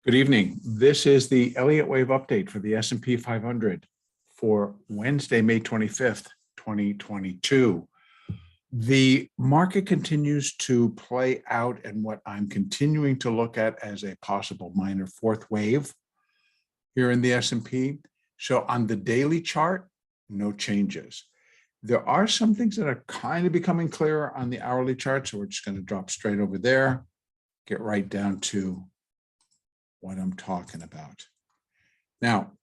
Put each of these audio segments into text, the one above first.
Good evening. This is the Elliott wave update for the S&P 500 for Wednesday, May 25th, 2022. The market continues to play out and what I'm continuing to look at as a possible minor fourth wave here in the S&P. So on the daily chart, no changes. There are some things that are kind of becoming clearer on the hourly chart. So we're just going to drop straight over there, get right down to what I'm talking about. Now,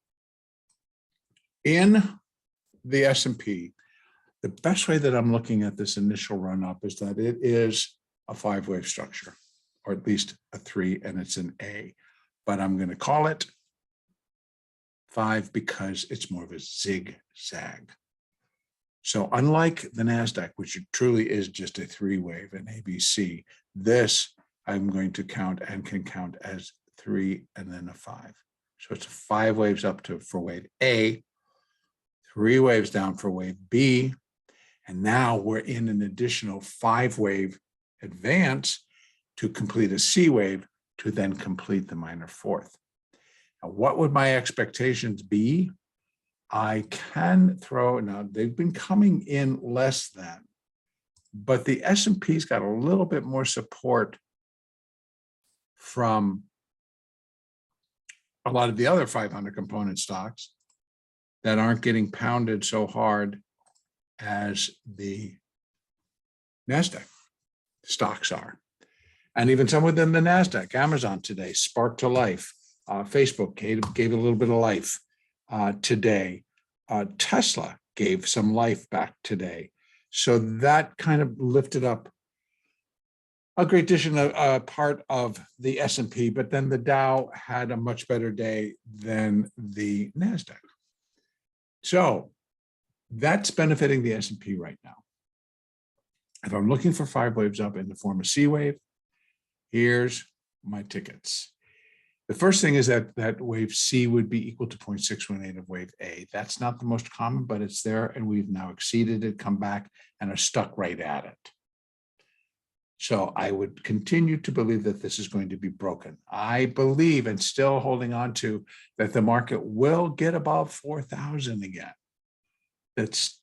in the S&P, the best way that I'm looking at this initial run up is that it is a five-wave structure, or at least a three, and it's an A. But I'm going to call it five because it's more of a zigzag. So unlike the NASDAQ, which truly is just a three-wave, an ABC, this I'm going to count and can count as three and then a five. So it's five waves up for wave A, three waves down for wave B, and now we're in an additional five-wave advance to complete a C wave to then complete the minor fourth. Now, what would my expectations be? I can throw, now they've been coming in less than, but the S&P's got a little bit more support from a lot of the other 500 component stocks that aren't getting pounded so hard as the NASDAQ stocks are. And even some within the NASDAQ, Amazon today, sparked to life. Facebook gave a little bit of life today. Tesla gave some life back today. So that kind of lifted up a great addition, part of the S&P, but then the Dow had a much better day than the NASDAQ. So that's benefiting the S&P right now. If I'm looking for five waves up in the form of C wave, here's my tickets. The first thing is that wave C would be equal to 0.618 of wave A. That's not the most common, but it's there, and we've now exceeded it, come back, and are stuck right at it. So I would continue to believe that this is going to be broken. I believe, and still holding on to, that the market will get above 4,000 again. It's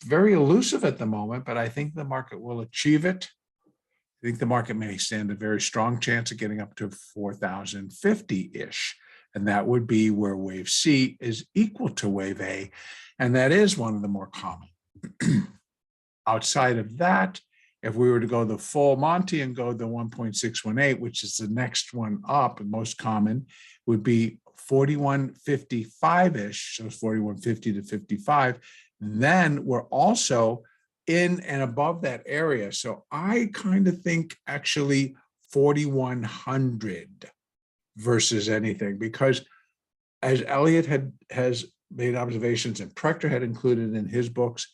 very elusive at the moment, but I think the market will achieve it. I think the market may stand a very strong chance of getting up to 4,050-ish. And that would be where wave C is equal to wave A. And that is one of the more common. Outside of that, if we were to go the full Monty and go the 1.618, which is the next one up, and most common, would be 4155-ish, so it's 4150 to 55. Then we're also in and above that area. So I kind of think actually 4100 versus anything, because as Elliott has made observations and Prechter had included in his books,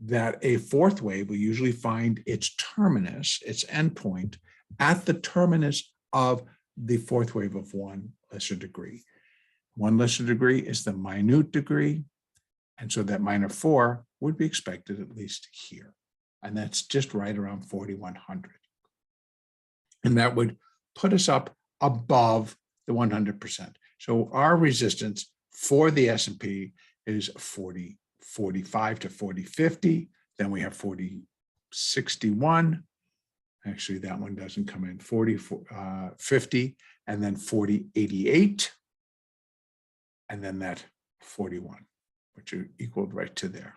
that a fourth wave will usually find its terminus, its endpoint, at the terminus of the fourth wave of one lesser degree. One lesser degree is the minute degree, and so that minor four would be expected at least here. And that's just right around 4,100. And that would put us up above the 100%. So our resistance for the S&P is 45 to 4050. Then we have 4061. Actually, that one doesn't come in. 4050, and then 4088, and then that 41, which are equaled right to there.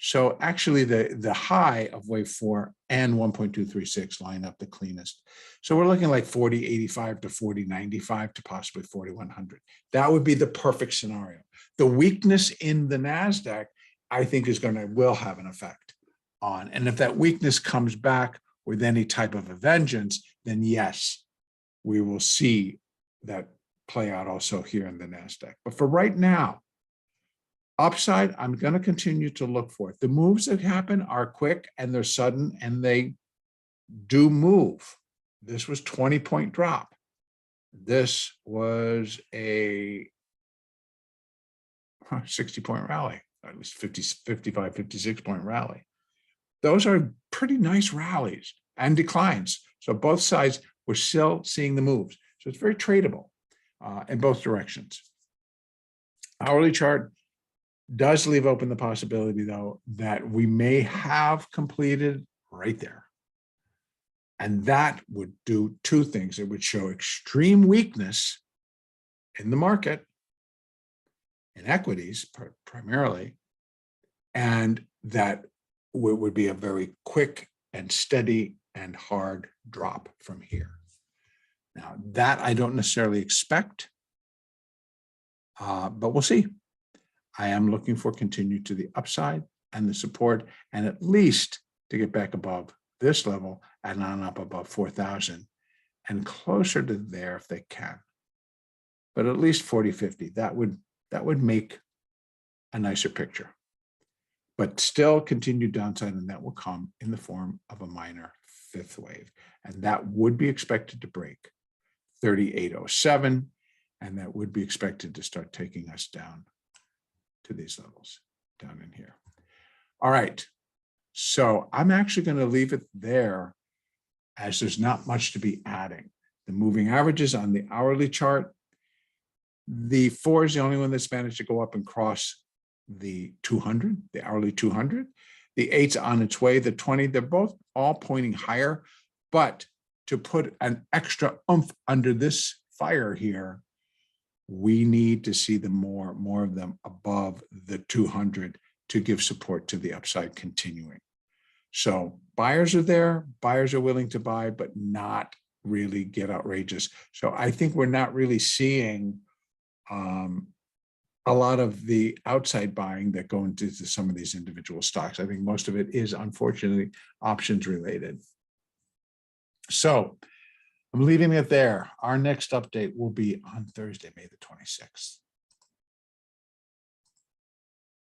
So actually, the high of wave 4 and 1.236 line up the cleanest. So we're looking like 4085 to 4095 to possibly 4100. That would be the perfect scenario. The weakness in the NASDAQ, I think, will have an effect on. And if that weakness comes back with any type of a vengeance, then yes, we will see that play out also here in the NASDAQ. But for right now, upside, I'm going to continue to look for it. The moves that happen are quick and they're sudden, and they do move. This was 20-point drop. This was a 60-point rally, at least 55, 56-point rally. Those are pretty nice rallies and declines. So both sides, we're still seeing the moves. So it's very tradable. in both directions. Hourly chart does leave open the possibility, though, that we may have completed right there. And that would do two things. It would show extreme weakness in the market, in equities primarily, and that would be a very quick and steady and hard drop from here. Now, that I don't necessarily expect, but we'll see. I am looking for continued to the upside and the support, and at least to get back above this level and on up above 4,000 and closer to there if they can. But at least 40-50, that would make a nicer picture. But still continued downside, and that will come in the form of a minor fifth wave. And that would be expected to break 38.07, and that would be expected to start taking us down to these levels down in here. All right, so I'm actually going to leave it there, as there's not much to be adding. The moving averages on the hourly chart, the 4 is the only one that's managed to go up and cross the 200, the hourly 200. The 8's on its way, the 20, they're both all pointing higher, but to put an extra oomph under this fire here, we need to see more of them above the 200 to give support to the upside continuing. So buyers are there, buyers are willing to buy, but not really get outrageous. So I think we're not really seeing a lot of the outside buying that go into some of these individual stocks. I think most of it is unfortunately options related. So I'm leaving it there. Our next update will be on Thursday, May the 26th.